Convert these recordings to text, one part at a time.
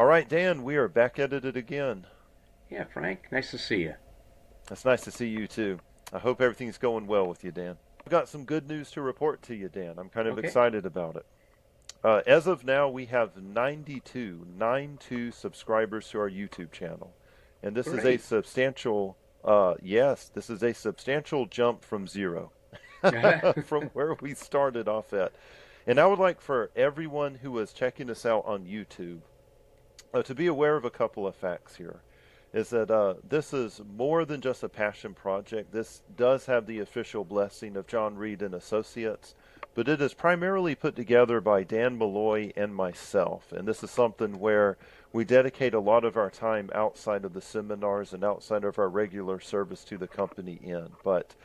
All right, Dan, we are back at it again. Yeah, Frank, nice to see you. It's nice to see you too. I hope everything's going well with you, Dan. I've got some good news to report to you, Dan. I'm kind of Okay, excited about it. As of now, we have 92 subscribers to our YouTube channel. And this is a great. substantial, yes, this is a substantial jump from zero, from where we started off at. And I would like for everyone who is checking us out on YouTube to be aware of a couple of facts here. Is that this is more than just a passion project. This does have the official blessing of John Reid and Associates, but it is primarily put together by Dan Malloy and myself. And this is something where we dedicate a lot of our time outside of the seminars and outside of our regular service to the company in. But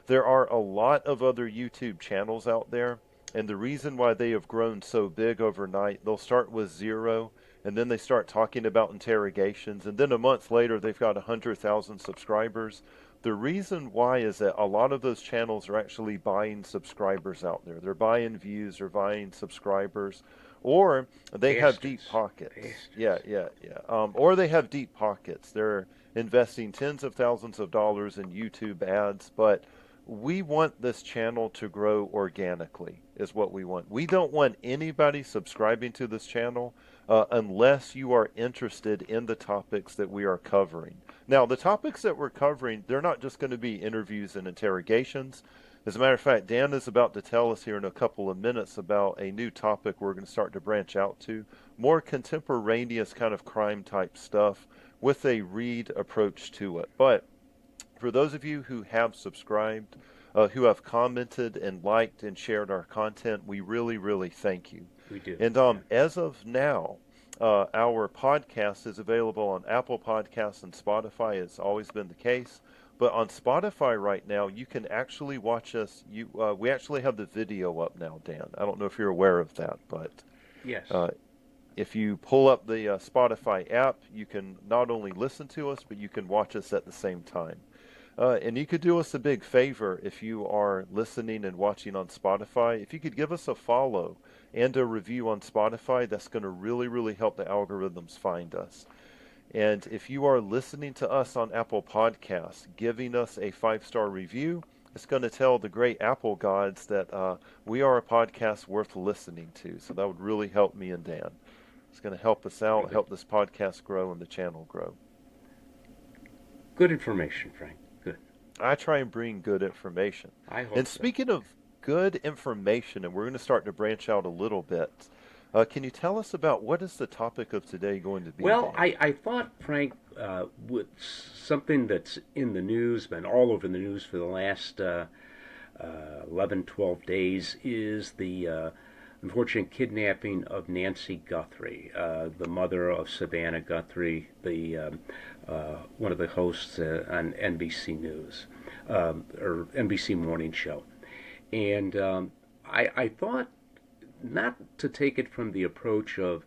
there are a lot of other YouTube channels out there, and the reason why they have grown so big overnight, they'll start with zero, and then they start talking about interrogations, and then a month later they've got 100,000 subscribers. The reason why is that a lot of those channels are actually buying subscribers out there. They're buying views, or buying subscribers, or they have deep Bastards. pockets. Yeah, Bastards. yeah, yeah. Or they have deep pockets. They're investing tens of thousands of dollars in YouTube ads, but we want this channel to grow organically, is what we want. We don't want anybody subscribing to this channel unless you are interested in the topics that we are covering. Now, the topics that we're covering, they're not just going to be interviews and interrogations. As a matter of fact, Dan is about to tell us here in a couple of minutes about a new topic we're going to start to branch out to. More contemporaneous kind of crime type stuff with a Reid approach to it. But for those of you who have subscribed, who have commented and liked and shared our content, we really, really thank you. We do. And Yeah. as of now, our podcast is available on Apple Podcasts and Spotify. It's always been the case. But on Spotify right now, you can actually watch us. We actually have the video up now, Dan. I don't know if you're aware of that, but Yes. uh, if you pull up the Spotify app, you can not only listen to us, but you can watch us at the same time. And you could do us a big favor if you are listening and watching on Spotify. If you could give us a follow and a review on Spotify, that's going to really, really help the algorithms find us. And if you are listening to us on Apple Podcasts, giving us a 5-star review, it's going to tell the great Apple gods that we are a podcast worth listening to. So that would really help me and Dan. It's going to help us out, Really help this podcast grow and the channel grow. good information, Frank. Good. I try and bring good information. I And hope so. speaking of good information, and we're going to start to branch out a little bit, can you tell us about what is the topic of today going to be, Well, Dan? I thought, Frank, with something that's in the news, been all over the news for the last 11, 12 days, is the unfortunate kidnapping of Nancy Guthrie, the mother of Savannah Guthrie, the one of the hosts on NBC News or NBC Morning Show. And I thought not to take it from the approach of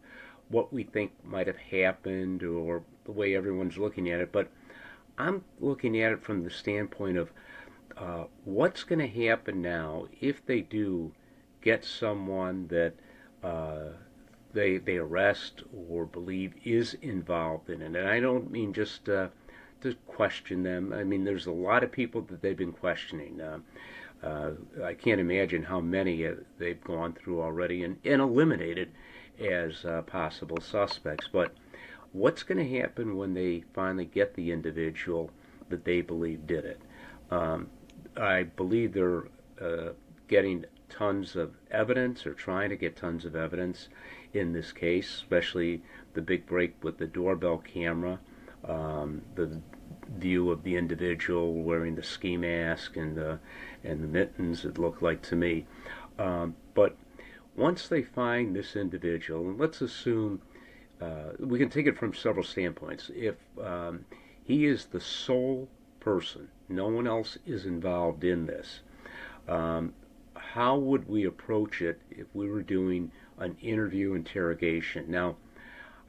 what we think might have happened or the way everyone's looking at it, but I'm looking at it from the standpoint of what's going to happen now if they do get someone that they arrest or believe is involved in it. And I don't mean just to question them. I mean, there's a lot of people that they've been questioning. I can't imagine how many they've gone through already and eliminated as possible suspects. But what's going to happen when they finally get the individual that they believe did it? I believe they're getting tons of evidence, or trying to get tons of evidence in this case, especially the big break with the doorbell camera, the view of the individual wearing the ski mask and the mittens, it looked like to me. But once they find this individual, and let's assume we can take it from several standpoints. If he is the sole person, no one else is involved in this, how would we approach it if we were doing an interview interrogation? Now,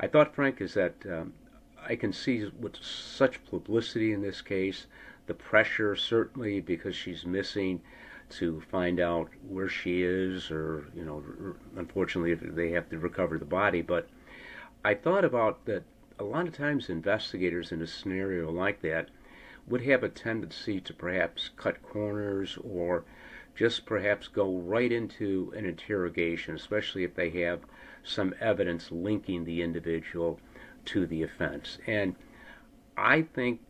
I thought, Frank, is that I can see with such publicity in this case, the pressure certainly because she's missing to find out where she is, or unfortunately they have to recover the body. But I thought about that a lot of times investigators in a scenario like that would have a tendency to perhaps cut corners or just perhaps go right into an interrogation, especially if they have some evidence linking the individual to the offense. And I think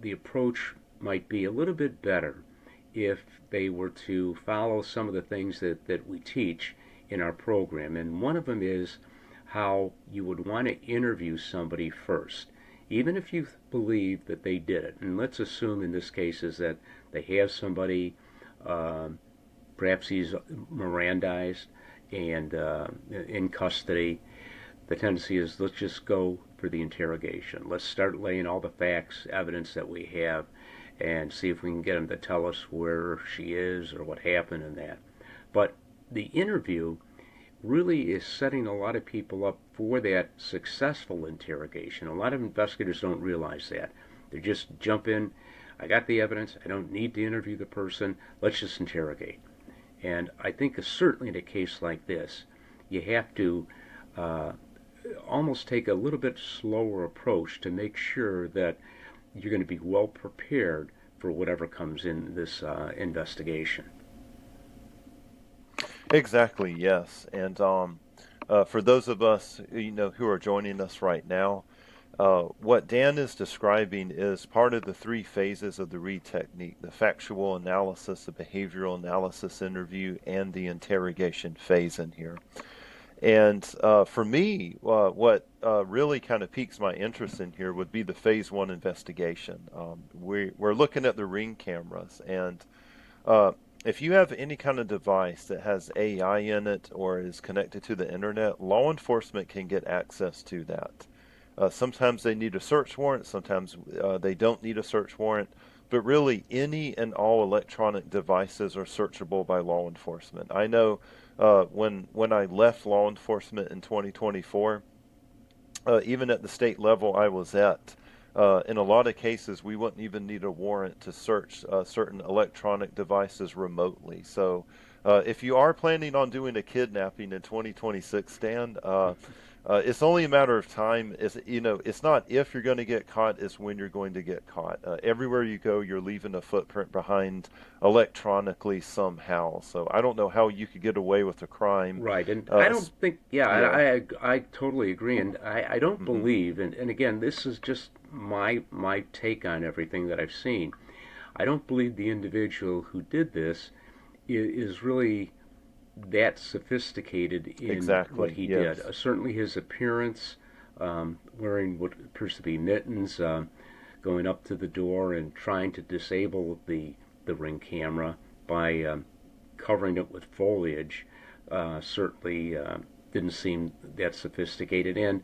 the approach might be a little bit better if they were to follow some of the things that we teach in our program. And one of them is how you would want to interview somebody first, even if you believe that they did it. And let's assume in this case is that they have somebody, uh, perhaps he's Mirandized and in custody. The tendency is let's just go for the interrogation. Let's start laying all the facts, evidence that we have, and see if we can get him to tell us where she is or what happened in that. But the interview really is setting a lot of people up for that successful interrogation. A lot of investigators don't realize that. They just jump in, I got the evidence, I don't need to interview the person, let's just interrogate. And I think certainly in a case like this, you have to uh, almost take a little bit slower approach to make sure that you're going to be well prepared for whatever comes in this investigation. Exactly, yes. And for those of us who are joining us right now, what Dan is describing is part of the three phases of the Reid technique: the factual analysis, the behavioral analysis interview, and the interrogation phase in here. And for me, what really kind of piques my interest in here would be the phase one investigation. We're looking at the ring cameras, and uh, if you have any kind of device that has AI in it or is connected to the internet, law enforcement can get access to that. Sometimes they need a search warrant, sometimes they don't need a search warrant, but really any and all electronic devices are searchable by law enforcement. I know when I left law enforcement in 2024, even at the state level I was at, in a lot of cases, we wouldn't even need a warrant to search certain electronic devices remotely. So, if you are planning on doing a kidnapping in 2026, Stan, it's only a matter of time. It's not if you're going to get caught; it's when you're going to get caught. Everywhere you go, you're leaving a footprint behind electronically somehow. So, I don't know how you could get away with a crime. Right, and I Uh, don't think, yeah, yeah. I totally agree, and I don't Hmm. believe, and again, this is just my take on everything that I've seen. I don't believe the individual who did this is really that sophisticated in what Exactly. he did. Yes. Certainly, his appearance, wearing what appears to be mittens, going up to the door and trying to disable the ring camera by covering it with foliage, certainly didn't seem that sophisticated. And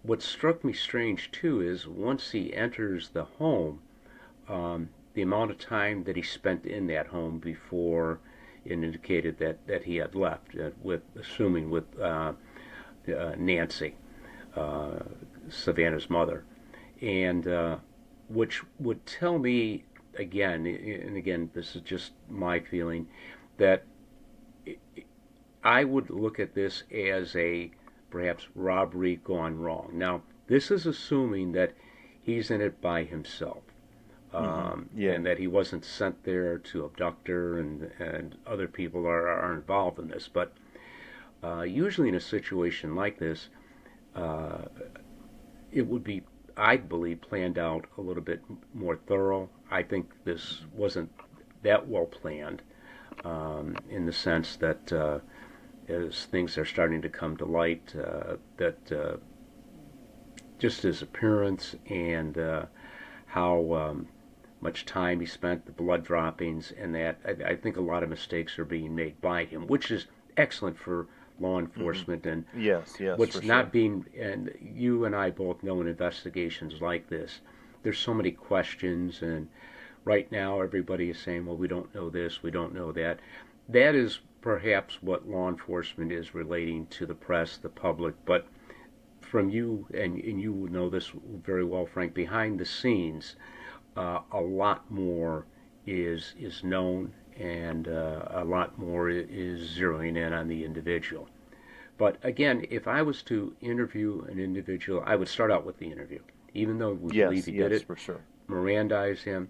what struck me strange too is once he enters the home, the amount of time that he spent in that home before it indicated that he had left, with assuming with Nancy, uh, Savannah's mother, and which would tell me again, and again, this is just my feeling, that I would look at this as a perhaps robbery gone wrong. Now, this is assuming that he's in it by himself, Hmm. Yeah. and that he wasn't sent there to abduct her, and other people are involved in this. But usually in a situation like this, uh, it would be, I believe, planned out a little bit more thorough. I think this wasn't that well planned, in the sense that as things are starting to come to light, that just his appearance and how much time he spent, the blood droppings, and that I think a lot of mistakes are being made by him, which is excellent for law Hmm. enforcement. And Yes. Yes. For what's not sure. being, and you and I both know in investigations like this, there's so many questions, and right now everybody is saying, well, we don't know this, we don't know that. That is perhaps what law enforcement is relating to the press, the public, but from you, and you know this very well, Frank, behind the scenes, a lot more is known, and a lot more is zeroing in on the individual. But again, if I was to interview an individual, I would start out with the interview. Even though we believe Yes, he did yes, it, for sure. Mirandize him,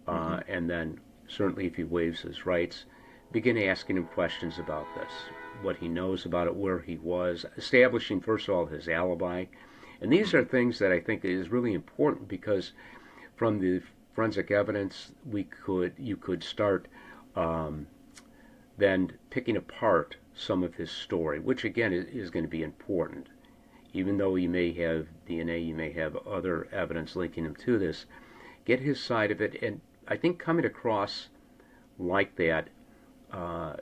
Hmm. and then certainly if he waives his rights, begin asking him questions about this, what he knows about it, where he was, establishing first of all his alibi. And these are Hmm. things that I think is really important because from the forensic evidence, you could start um, then picking apart some of his story, which again is going to be important. Even though you may have DNA, you may have other evidence linking him to this. Get his side of it, and I think coming across like that uh,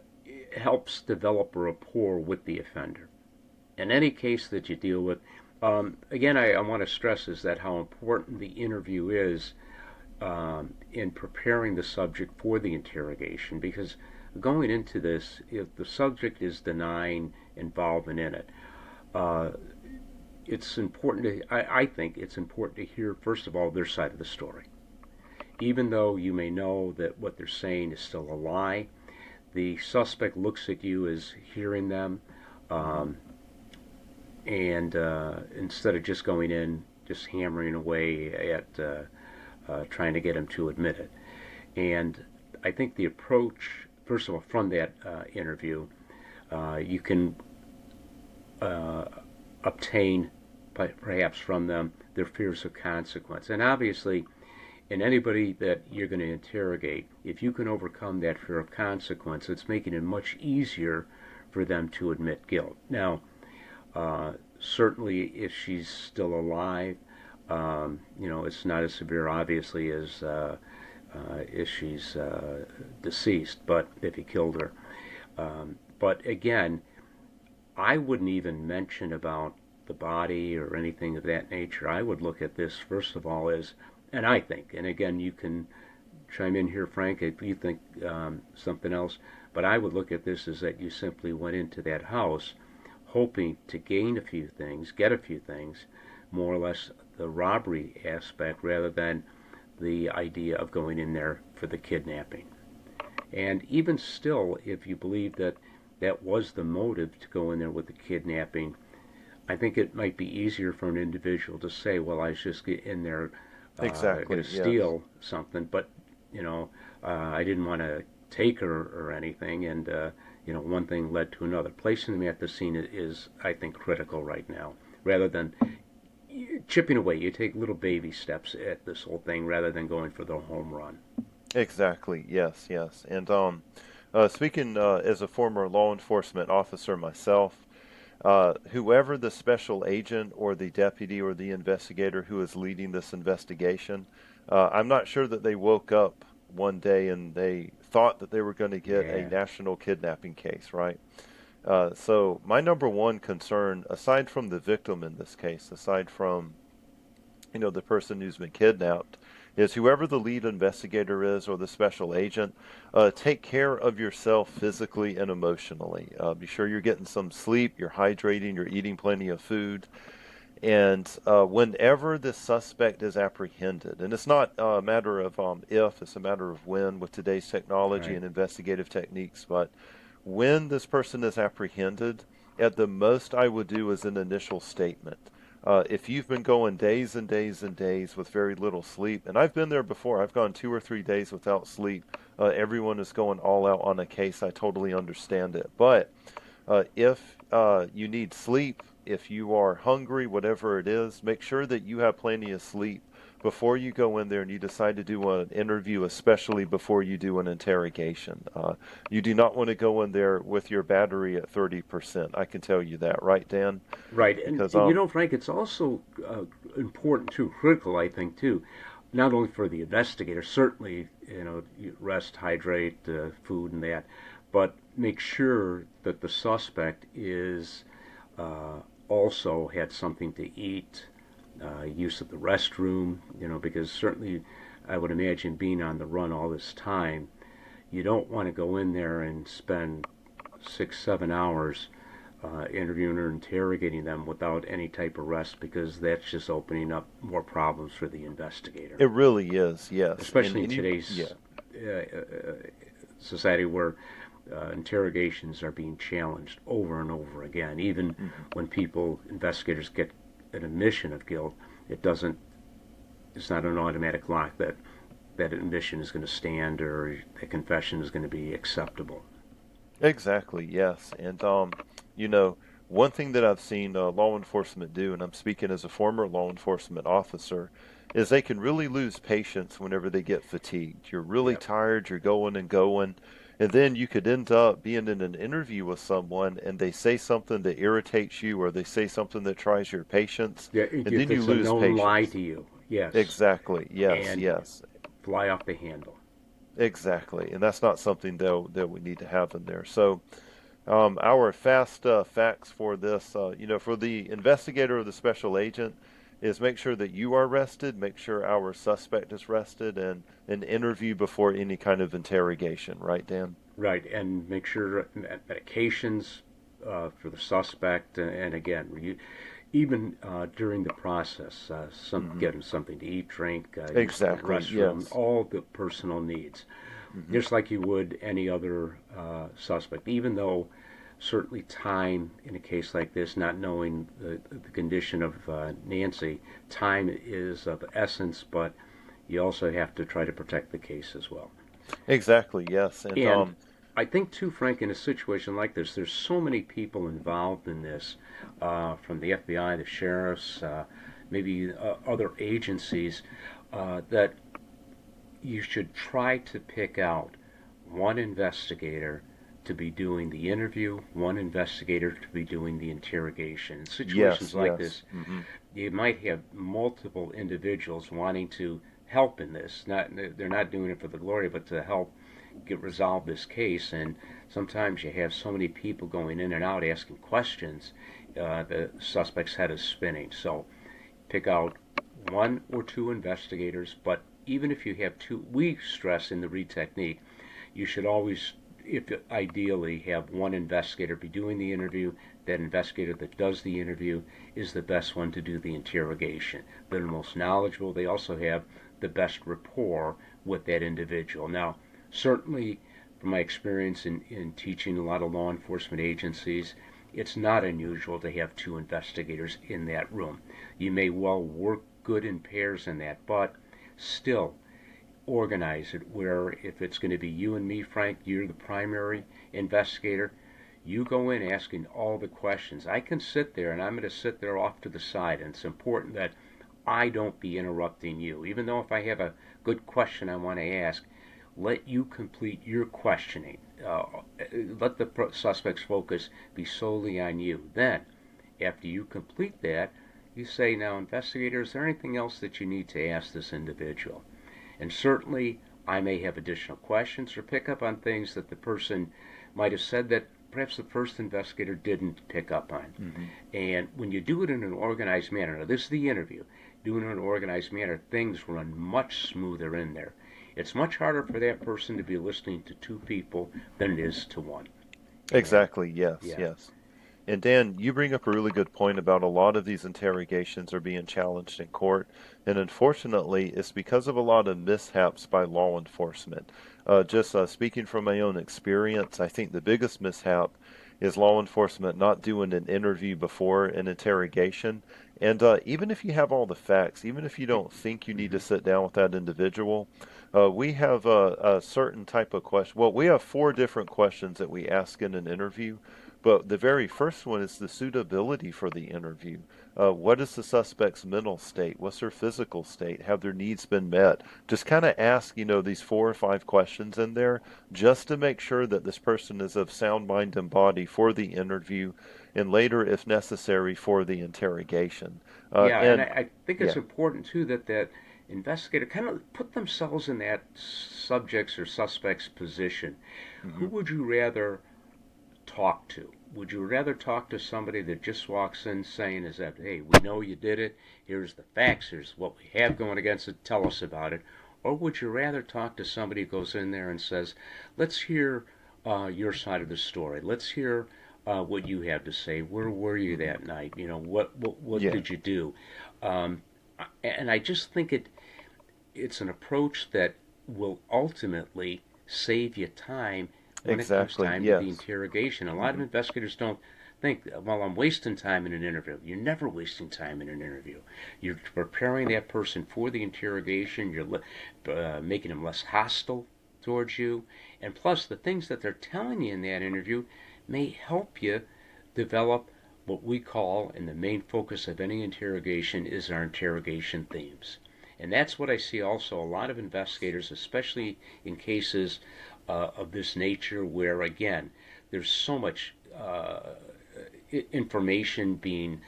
helps develop a rapport with the offender. In any case that you deal with, again, I want to stress is that how important the interview is in preparing the subject for the interrogation, because going into this, if the subject is denying involvement in it, uh, it's important I think it's important to hear, first of all, their side of the story. Even though you may know that what they're saying is still a lie, the suspect looks at you as hearing them, Hmm. um, and instead of just going in, just hammering away at trying to get him to admit it. And I think the approach, first of all, from that interview, you can uh, obtain, perhaps from them, their fears of consequence. And obviously, in anybody that you're going to interrogate, if you can overcome that fear of consequence, it's making it much easier for them to admit guilt. Now, certainly, if she's still alive, it's not as severe, obviously, as if she's deceased, but if he killed her. But again, I wouldn't even mention about the body or anything of that nature. I would look at this, first of all, as, and I think, and again, you can chime in here, Frank, if you think something else, but I would look at this as that you simply went into that house hoping to gain a few things, get a few things, more or less the robbery aspect rather than the idea of going in there for the kidnapping. And even still, if you believe that that was the motive to go in there with the kidnapping, I think it might be easier for an individual to say, well, I was just in there going to Exactly. Yes. steal something, but, I didn't want to take her or anything, and, one thing led to another. Placing them at the scene is, I think, critical right now, rather than chipping away. You take little baby steps at this whole thing rather than going for the home run. Exactly. Yes. Yes. And speaking as a former law enforcement officer myself, whoever the special agent or the deputy or the investigator who is leading this investigation, I'm not sure that they woke up one day and they thought that they were going to get a Yeah, national kidnapping case, right? So my number one concern, aside from the victim in this case, aside from the person who's been kidnapped, is whoever the lead investigator is or the special agent, take care of yourself physically and emotionally. Be sure you're getting some sleep, you're hydrating, you're eating plenty of food. And whenever the suspect is apprehended, and it's not a matter of if, it's a matter of when with today's technology right. and investigative techniques, but when this person is apprehended, at the most I would do is an initial statement. If you've been going days and days and days with very little sleep, and I've been there before, I've gone 2 or 3 days without sleep. Everyone is going all out on a case. I totally understand it. But if you need sleep, if you are hungry, whatever it is, make sure that you have plenty of sleep before you go in there and you decide to do an interview, especially before you do an interrogation. You do not want to go in there with your battery at 30%. I can tell you that, right, Dan? Right, Because Frank, it's also important too, critical, I think, too, not only for the investigator, certainly, rest, hydrate, food, and that, but make sure that the suspect is also had something to eat, use of the restroom, because certainly, I would imagine being on the run all this time, you don't want to go in there and spend 6, 7 hours interviewing or interrogating them without any type of rest, because that's just opening up more problems for the investigator, it really is, yes. And, especially in and you, today's yeah. society where interrogations are being challenged over and over again. Even Hmm. when investigators get an admission of guilt, it doesn't. It's not an automatic lock that that admission is going to stand or a confession is going to be acceptable. Exactly, yes. And you know, one thing that I've seen law enforcement do, and I'm speaking as a former law enforcement officer, is they can really lose patience whenever they get fatigued. You're really Yep. tired, you're going and going, and then you could end up being in an interview with someone and they say something that irritates you or they say something that tries your patience, Yeah, and then you it's a lose known lie patience. to you. Yes, Exactly. Yes, and yes. fly off the handle. Exactly. And that's not something that we need to have in there. So, our fast facts for this, for the investigator or the special agent, is make sure that you are rested, make sure our suspect is rested, and an interview before any kind of interrogation. Right, Dan? Right, and make sure medications for the suspect, and again, even during the process, Hmm. get them something to eat, drink, use the Exactly. restroom, Yes. all the personal needs, Hmm. just like you would any other suspect. Even though certainly time in a case like this, not knowing the condition of Nancy, time is of essence, but you also have to try to protect the case as well. Exactly. Yes. And And I think too, Frank, in a situation like this, there's so many people involved in this, from the FBI, the sheriffs, maybe other agencies, that you should try to pick out one investigator to be doing the interview, one investigator to be doing the interrogation. In yes, situations like yes. this, Hmm. you might have multiple individuals wanting to help in this. Not they're not doing it for the glory, but to help get resolve this case. And sometimes you have so many people going in and out asking questions, the suspect's head is spinning. So pick out one or two investigators, but even if you have two, we stress in the Reid technique, you should always, if ideally, have one investigator be doing the interview. That investigator that does the interview is the best one to do the interrogation. They're the most knowledgeable. They also have the best rapport with that individual. Now, certainly, from my experience in teaching a lot of law enforcement agencies, it's not unusual to have two investigators in that room. You may well work good in pairs in that, but still, organize it where if it's going to be you and me, Frank, you're the primary investigator. You go in asking all the questions. I can sit there and I'm going to sit there off to the side, and it's important that I don't be interrupting you. Even though if I have a good question I want to ask, let you complete your questioning. Let the suspect's focus be solely on you. Then, after you complete that, you say, now, investigator, is there anything else that you need to ask this individual? And certainly, I may have additional questions or pick up on things that the person might have said that perhaps the first investigator didn't pick up on. Hmm. And when you do it in an organized manner, now this is the interview, doing it in an organized manner, things run much smoother in there. It's much harder for that person to be listening to two people than it is to one. And Exactly. Yes, yeah, yes. And Dan, you bring up a really good point about a lot of these interrogations are being challenged in court. And unfortunately, it's because of a lot of mishaps by law enforcement. Just speaking from my own experience, I think the biggest mishap is law enforcement not doing an interview before an interrogation. And even if you have all the facts, even if you don't think you need to mm-hmm. sit down with that individual, we have a certain type of question. Well, we have four different questions that we ask in an interview. But the very first one is the suitability for the interview. What is the suspect's mental state? What's their physical state? Have their needs been met? Just kind of ask, these 4 or 5 questions in there just to make sure that this person is of sound mind and body for the interview and later, if necessary, for the interrogation. Yeah, and And I think it's yeah. important too that that investigator kind of put themselves in that subject's or suspect's position. Who Hmm. would you rather talk to? Would you rather talk to somebody that just walks in saying, is that, hey, we know you did it, here's the facts, here's what we have going against it, tell us about it? Or would you rather talk to somebody who goes in there and says, let's hear your side of the story, let's hear what you have to say, where were you Hmm. that night, what Yeah. did you do? Um, and I just think it's an approach that will ultimately save you time when it comes Exactly. time to the Yes. interrogation. A lot of Hmm. investigators don't think, well, I'm wasting time in an interview. You're never wasting time in an interview. You're preparing that person for the interrogation. You're making them less hostile towards you. And plus, the things that they're telling you in that interview may help you develop what we call, and the main focus of any interrogation is our interrogation themes. And that's what I see also a lot of investigators, especially in cases of this nature, where again, there's so much information being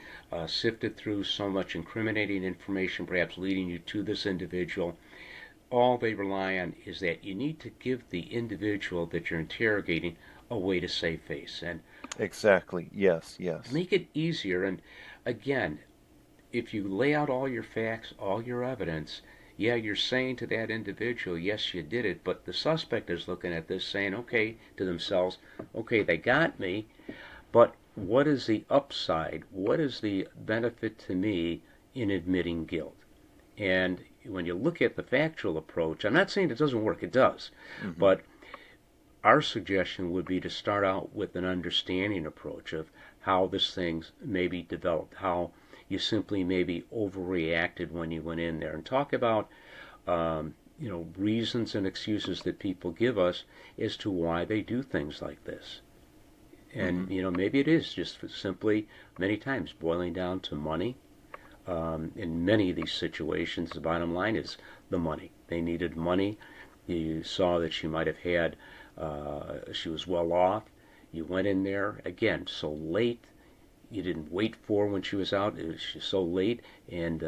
sifted through, so much incriminating information perhaps leading you to this individual. All they rely on is that you need to give the individual that you're interrogating a way to save face and Exactly. Yes. Yes. make it easier. And again, if you lay out all your facts, all your evidence, yeah, you're saying to that individual, yes, you did it, but the suspect is looking at this saying, okay, to themselves, okay, they got me, but what is the upside? What is the benefit to me in admitting guilt? And when you look at the factual approach, I'm not saying it doesn't work, it does, Hmm. but our suggestion would be to start out with an understanding approach of how this thing maybe developed, how you simply maybe overreacted when you went in there, and talk about reasons and excuses that people give us as to why they do things like this. Hmm. And maybe it is just simply many times boiling down to money. In many of these situations, the bottom line is the money. They needed money. You saw that she might have had, she was well off. You went in there, again, so late. You didn't wait for when she was out. It was so late, and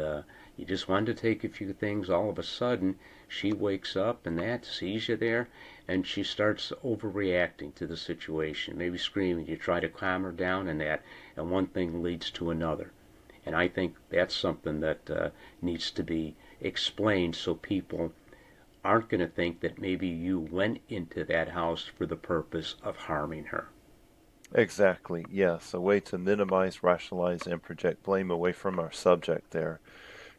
you just wanted to take a few things. All of a sudden, she wakes up and that sees you there, and she starts overreacting to the situation, maybe screaming. You try to calm her down, and one thing leads to another. And I think that's something that needs to be explained so people aren't going to think that maybe you went into that house for the purpose of harming her. Exactly. Yes. A way to minimize, rationalize, and project blame away from our subject there.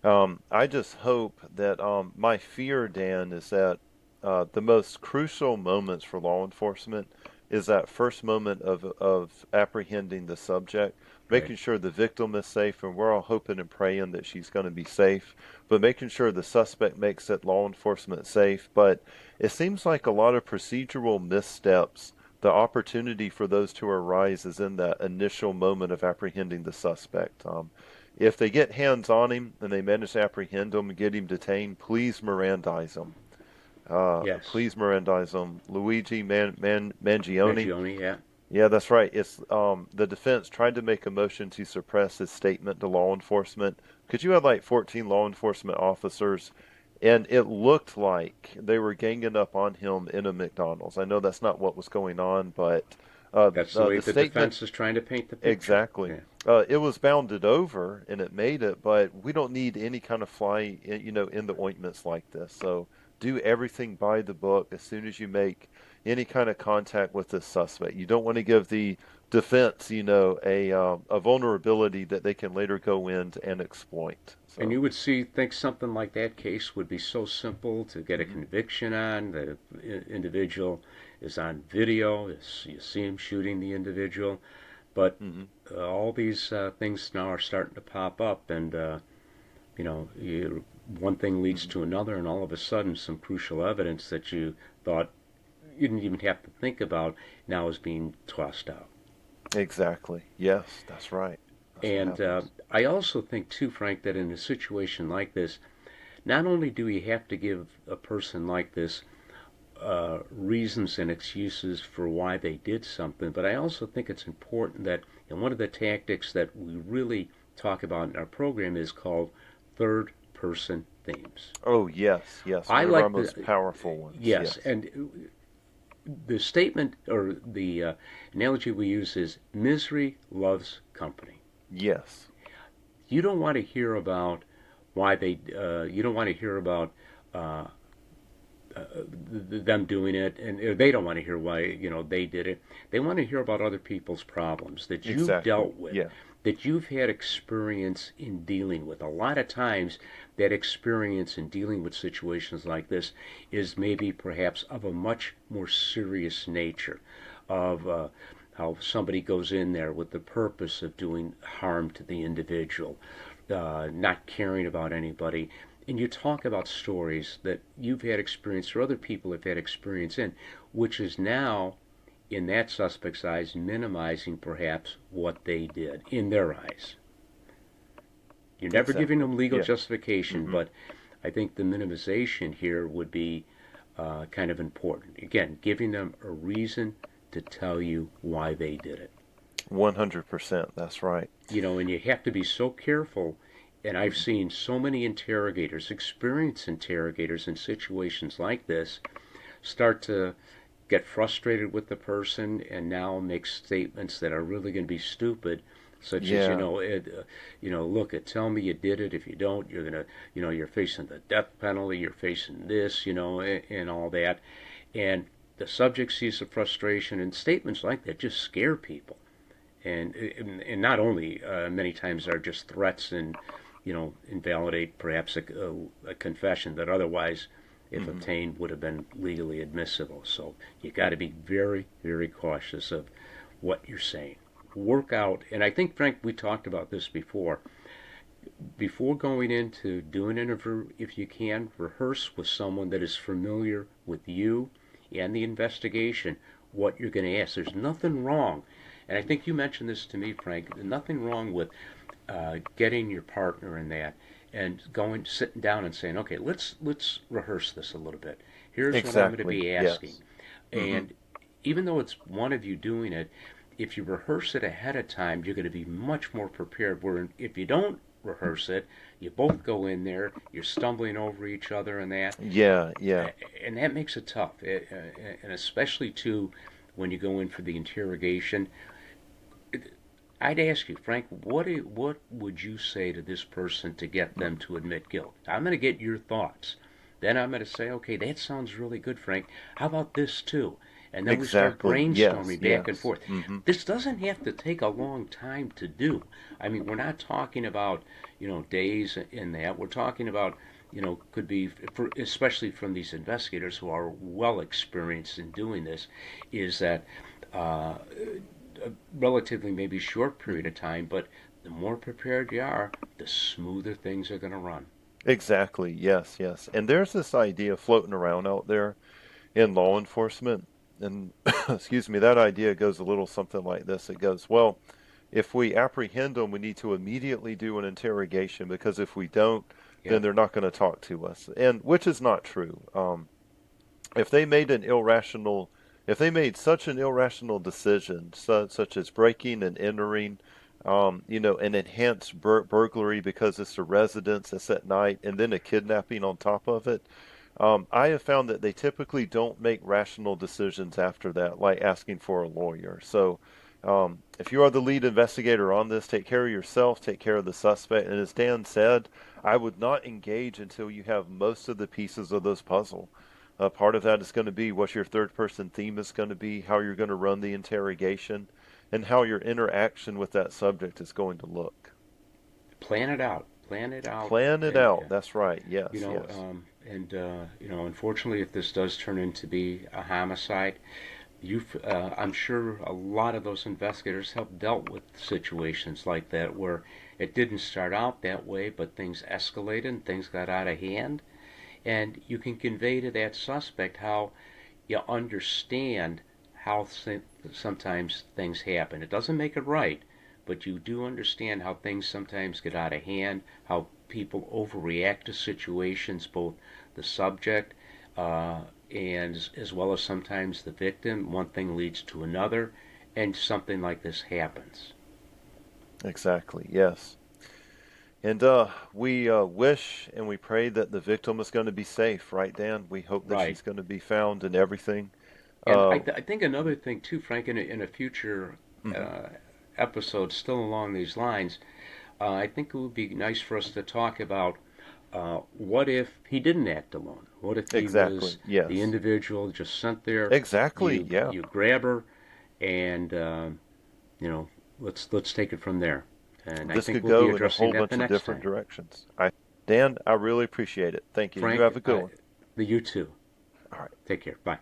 I just hope that my fear, Dan, is that the most crucial moments for law enforcement is that first moment of apprehending the subject, Right. making sure the victim is safe, and we're all hoping and praying that she's going to be safe, but making sure the suspect makes it law enforcement safe. But it seems like a lot of procedural missteps. The opportunity for those to arise is in that initial moment of apprehending the suspect. If they get hands on him and they manage to apprehend him and get him detained, please Mirandize him. Yes. Please Mirandize him. Luigi Mangione. Mangione, yeah. Yeah, that's right. It's the defense tried to make a motion to suppress his statement to law enforcement because you had like 14 law enforcement officers, and it looked like they were ganging up on him in a McDonald's. I know that's not what was going on, but That's the way the the statement. defense is trying to paint the picture. Exactly. Yeah. It was bounded over and it made it, but we don't need any kind of fly, in the ointments like this. So do everything by the book as soon as you make any kind of contact with this suspect. You don't want to give the defense, a vulnerability that they can later go in and exploit. And So, you would think something like that case would be so simple to get a hmm. conviction on. The individual is on video. You see him shooting the individual. But Hmm. all these things now are starting to pop up, and one thing leads Hmm. to another, and all of a sudden, some crucial evidence that you thought you didn't even have to think about now is being tossed out. Exactly. Yes, that's right. That's what And happens. I also think, too, Frank, that in a situation like this, not only do you have to give a person like this reasons and excuses for why they did something, but I also think it's important that, and one of the tactics that we really talk about in our program is called third person themes. Oh, yes, yes. I One of our like most the, powerful ones. yes, Yes. and the statement or the analogy we use is misery loves company. Yes. You don't want to hear about why you don't want to hear about uh, them doing it, and they don't want to hear why they did it. They want to hear about other people's problems that you've Exactly. dealt with. Yeah. that you've had experience in dealing with. A lot of times, that experience in dealing with situations like this is maybe perhaps of a much more serious nature, of how somebody goes in there with the purpose of doing harm to the individual, not caring about anybody. And you talk about stories that you've had experience or other people have had experience in, which is now, in that suspect's eyes, minimizing perhaps what they did in their eyes. You're never giving Exactly. them legal Yeah. justification, Hmm. but I think the minimization here would be kind of important. Again, giving them a reason to tell you why they did it. 100%. That's right. And you have to be so careful. And I've seen so many interrogators, experienced interrogators in situations like this, start to get frustrated with the person and now make statements that are really going to be stupid, such as Yeah. look, tell me you did it. If you don't, you're gonna, you're facing the death penalty. You're facing this, and all that. And the subject sees the frustration, and statements like that just scare people. And not only many times are just threats and invalidate perhaps a confession that otherwise, if Hmm. obtained, would have been legally admissible. So you got to be very, very cautious of what you're saying. Work out, and I think, Frank, we talked about this before going into doing an interview, if you can, rehearse with someone that is familiar with you and the investigation what you're going to ask. There's nothing wrong, and I think you mentioned this to me, Frank, nothing wrong with getting your partner in that and sitting down and saying, okay, let's rehearse this a little bit. Here's what I'm going to Exactly. be asking. Yes. Hmm. And even though it's one of you doing it, if you rehearse it ahead of time, you're going to be much more prepared. Where if you don't rehearse it, you both go in there, you're stumbling over each other and that, Yeah. Yeah. and that makes it tough. And especially too, when you go in for the interrogation, I'd ask you, Frank, what would you say to this person to get them to admit guilt? I'm going to get your thoughts. Then I'm going to say, okay, that sounds really good, Frank. How about this too? And then we start Exactly. Yes. brainstorming back and Yes. forth. Hmm. This doesn't have to take a long time to do. I mean, we're not talking about, days in that. We're talking about, could be, especially from these investigators who are well experienced in doing this, is that uh, a relatively maybe short period of time, but the more prepared you are, the smoother things are going to run. Exactly. Yes. Yes. And there's this idea floating around out there in law enforcement. And excuse me, that idea goes a little something like this. It goes, well, if we apprehend them, we need to immediately do an interrogation because if we don't, then Yep. they're not going to talk to us. And which is not true. If they made an irrational, if they made such an irrational decision, such as breaking and entering, an enhanced burglary because it's a residence, it's at night, and then a kidnapping on top of it, I have found that they typically don't make rational decisions after that, like asking for a lawyer. So, if you are the lead investigator on this, take care of yourself, take care of the suspect. And as Dan said, I would not engage until you have most of the pieces of this puzzle. Part of that is going to be what your third person theme is going to be, how you're going to run the interrogation, and how your interaction with that subject is going to look. Plan it out. Plan it out. Plan it And, out. That's right. you Yes, know, yes. unfortunately, if this does turn into be a homicide, I'm sure a lot of those investigators have dealt with situations like that where it didn't start out that way, but things escalated and things got out of hand. And you can convey to that suspect how you understand how sometimes things happen. It doesn't make it right, but you do understand how things sometimes get out of hand, how people overreact to situations, both the subject and as well as sometimes the victim. One thing leads to another, and something like this happens. Exactly. Yes. And we wish and we pray that the victim is going to be safe, right, Dan? We hope that Right. she's going to be found and everything. And I, Uh, th- I think another thing too, Frank, in a future mhm. uh, episode still along these lines, I think it would be nice for us to talk about what if he didn't act alone? What if he was Exactly. the Yes. individual just sent there? Exactly. You Yeah. you grab her, and you know let's take it from there. And I This think could we'll be go in a addressing whole that the bunch of next different time. directions. Dan, I really appreciate it. Thank you. You Frank, have a good one. you too. All right. Take care. Bye.